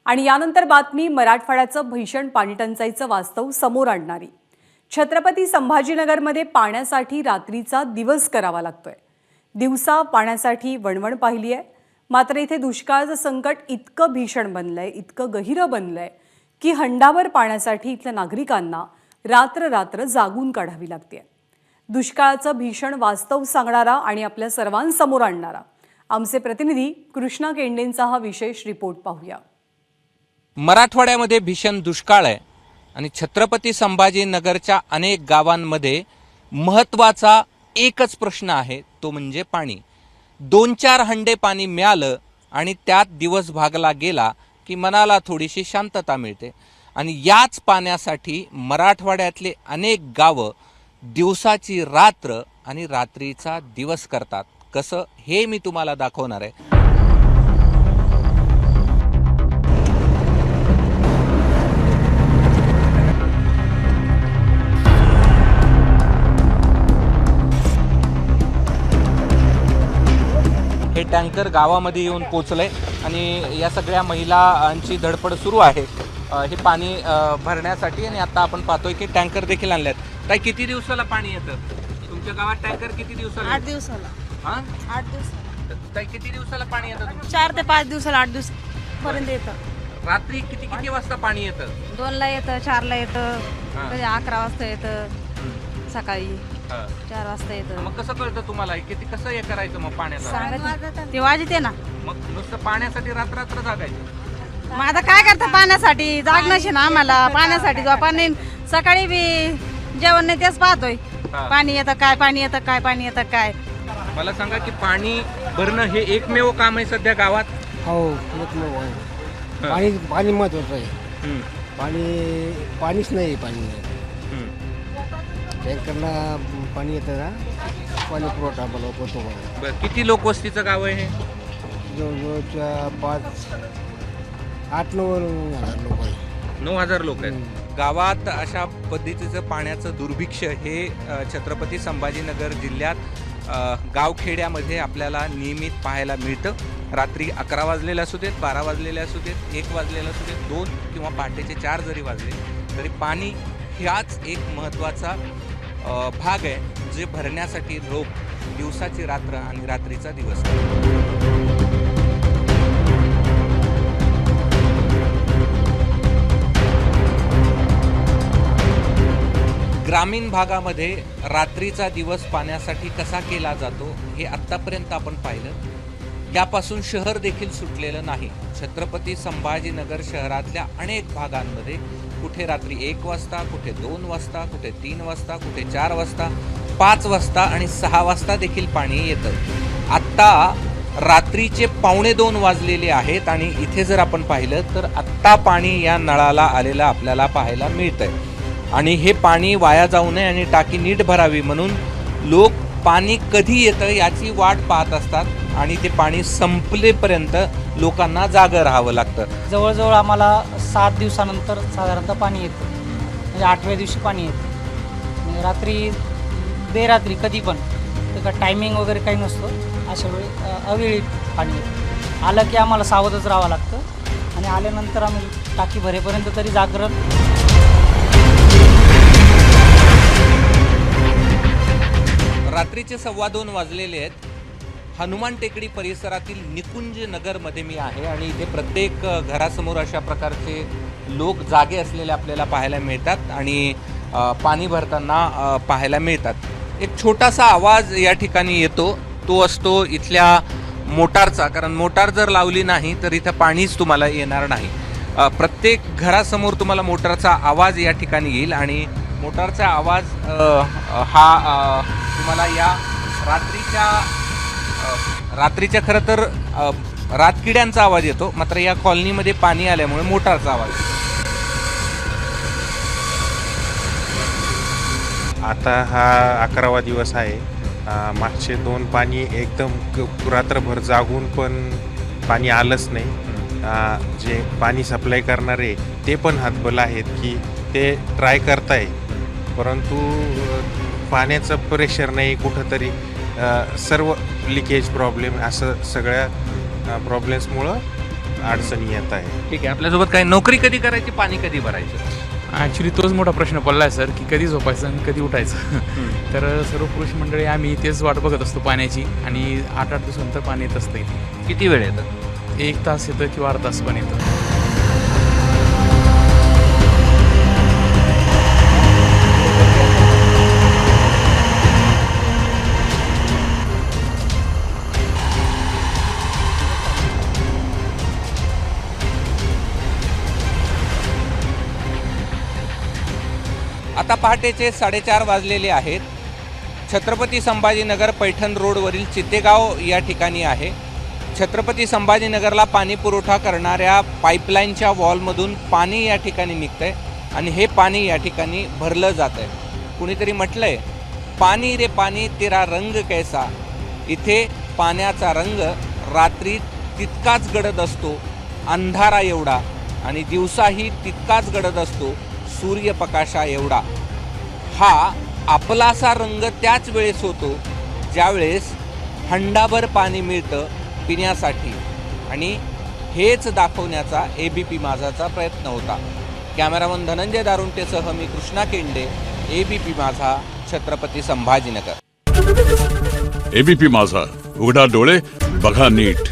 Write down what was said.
आणि यानंतर बातमी मराठवाड्याचं भीषण पाणीटंचाईचं वास्तव समोर आणणारी। छत्रपती संभाजीनगरमध्ये पाण्यासाठी रात्रीचा दिवस करावा लागतोय। दिवसा पाण्यासाठी वणवण पाहिली आहे, मात्र इथे दुष्काळाचं संकट इतकं भीषण बनलंय, इतकं गहिरं बनलंय की हंडाभर पाण्यासाठी इथल्या नागरिकांना रात्र रात्र जागून काढावी लागते। दुष्काळाचं भीषण वास्तव सांगणारा आणि आपल्या सर्वांसमोर आणणारा आमचे प्रतिनिधी कृष्णा केंडेंचा हा विशेष रिपोर्ट पाहूया। मराठवाड्यामध्ये भीषण दुष्काळ आहे आणि छत्रपती संभाजीनगरच्या अनेक गावांमध्ये महत्त्वाचा एकच प्रश्न आहे, तो म्हणजे पाणी। 2-4 हंडे पाणी मिळालं आणि त्यात दिवस भागला गेला की मनाला थोडीशी शांतता मिळते। आणि याच पाण्यासाठी मराठवाड्यातले अनेक गावं दिवसाची रात्र आणि रात्रीचा दिवस करतात। कसं हे मी तुम्हाला दाखवणार आहे। हे टँकर गावामध्ये येऊन पोहोचलंय आणि या सगळ्या महिलांची धडपड सुरू आहे हे पाणी भरण्यासाठी। आणि आता आपण पाहतोय की टँकर देखील आणलेत। ताई, किती दिवसाला पाणी येतं तुमच्या गावात? टँकर किती दिवसाला? 8 दिवसाला। हां, 8 दिवसाला। ताई, किती दिवसाला पाणी येतं? 4 ते 5 दिवसाला, 8 दिवस पर्यंत येतं। रात्री किती किती वाजता पाणी येतं? 2ला येतं, 4ला येतं, हां. कधी 11 वाजता येतं, सकाळी 4 वाजता येतं। मग कसं कळतं तुम्हाला किती कसं हे करायचं मग पाण्याचं? सांगत ते वाजते ना। मग नुसतं पाण्यासाठी रात्र रात्र जागायचं? मग आता काय करतं, पाण्यासाठी जागणं ना आम्हाला। पाण्यासाठी झोपा नाही, सकाळी बी जेवण नाही, तेच पाहतोय। हां. पाणी येतं काय, पाणी येतं काय, पाणी येतं काय। मला सांगा की पाणी भरणं हे एकमेव काम आहे सध्या गावात? हो, एकमेव आहे। पाणी महत्वाचं आहे। पाणीच नाही, पाणी नाही। टँकरला पाणी येतं ना, पाणी पुरवठा होतो। बरं, किती लोकवस्तीचं गाव आहे हे? जवळजवळ 8-9 हजार लोक आहेत। 9,000 लोक आहेत गावात। अशा पद्धतीचं पाण्याचं दुर्भिक्ष हे छत्रपती संभाजीनगर जिल्ह्यात गावखेड्यामध्ये आपल्याला नियमित पाहायला मिळतं। रात्री 11 वाजलेले असू देत, 12 वाजलेले असू देत, 1 वाजलेलं असू देत, 2 किंवा पहाटेचे 4 जरी वाजले तरी पाणी ह्याच एक महत्त्वाचा भाग आहे जे भरण्यासाठी लोक दिवसाची रात्र आणि रात्रीचा दिवस ग्रामीण भागामध्ये रात्रीचा दिवस पाण्यासाठी कसा केला जातो हे आत्तापर्यंत आपण पाहिलं। यापासून शहर देखील सुटलेलं नाही। छत्रपती संभाजीनगर शहरातल्या अनेक भागांमध्ये कुठे रात्री 1 वाजता, कुठे 2 वाजता, कुठे 3 वाजता, कुठे 4 वाजता, 5 वाजता आणि 6 वाजता देखील पाणी येतं। आत्ता रात्रीचे 1:45 वाजलेले आहेत आणि इथे जर आपण पाहिलं तर आत्ता पाणी या नळाला आलेलं आपल्याला पाहायला मिळतंय। आणि हे पाणी वाया जाऊ नये आणि टाकी नीट भरावी म्हणून लोक पाणी कधी येतं याची वाट पाहत असतात आणि ते पाणी संपलेपर्यंत लोकांना जागं राहावं लागतं। जवळजवळ आम्हाला 7 दिवसानंतर साधारणतः पाणी येतं, म्हणजे 8व्या दिवशी पाणी येतं। आणि रात्री बेरात्री कधी पण, त्याचा टायमिंग वगैरे काही नसतो। अशा वेळी अवेळी पाणी येतं। आलं की आम्हाला सावधच राहावं लागतं आणि आल्यानंतर आम्ही टाकी भरेपर्यंत तरी जागरण। रात्रीचे 2:15 वाजलेले आहेत। हनुमान टेकडी परिसरातील निकुंज नगरमध्ये मी आहे आणि इथे प्रत्येक घरासमोर अशा प्रकारचे लोक जागे असलेले आपल्याला पाहायला मिळतात आणि पाणी भरताना पाहायला मिळतात। एक छोटासा आवाज या ठिकाणी येतो, तो असतो इथल्या मोटारचा, कारण मोटार जर लावली नाही तर इथं पाणीच तुम्हाला येणार नाही। प्रत्येक घरासमोर तुम्हाला मोटारचा आवाज या ठिकाणी येईल आणि मोटारचा आवाज हा तुम्हाला या रात्रीच्या खरं तर रातकिड्यांचा आवाज येतो, मात्र या कॉलनीमध्ये पाणी आल्यामुळे मोटारचा आवाज येतो। आता हा 11वा दिवस आहे। मागचे 2 पाणी एकदम रात्रभर जागून पण पाणी आलंच नाही। जे पाणी सप्लाय करणारे ते पण हातबल आहेत की ते ट्राय करताय, परंतु पाण्याचं प्रेशर नाही कुठंतरी। सर्व लिकेज प्रॉब्लेम असं सगळ्या प्रॉब्लेम्समुळं अडचणी येत आहे. ठीक आहे, आपल्यासोबत काय नोकरी कधी करायची, पाणी कधी भरायचं? ॲक्च्युली तोच मोठा प्रश्न पडला आहे सर, की कधी झोपायचं आणि कधी उठायचं. तर सर्व पुरुष मंडळी आम्ही तेच वाट बघत असतो पाण्याची, आणि 8-8 दिवसानंतर पाणी येत असतं इथे. किती वेळ येतं? 1 तास येतं किंवा अर्धा तास पण येतं. आता पहाटेचे 4:30 वाजलेले आहेत. छत्रपती संभाजीनगर पैठण रोडवरील चितेगाव या ठिकाणी आहे. छत्रपती संभाजीनगरला पाणी पुरवठा करणाऱ्या पाईपलाईनच्या वॉलमधून पाणी या ठिकाणी निघतंय आणि हे पाणी या ठिकाणी भरलं जात आहे. कुणीतरी म्हटलंय, पाणी रे पाणी तेरा रंग कैसा. इथे पाण्याचा रंग रात्री तितकाच गडद असतो अंधारा एवढा, आणि दिवसाही तितकाच गडद असतो सूर्यप्रकाशा एवढा. हा आपलासा रंग त्याच वेळेस होतो ज्यावेळेस हंडाभर पाणी मिळतं पिण्यासाठी, आणि हेच दाखवण्याचा ABP माझाचा प्रयत्न होता. कॅमेरामन धनंजय दारुंटेसह मी कृष्णा केंडे, ABP माझा, छत्रपती संभाजीनगर. ABP माझा, उघडा डोळे बघा नीट.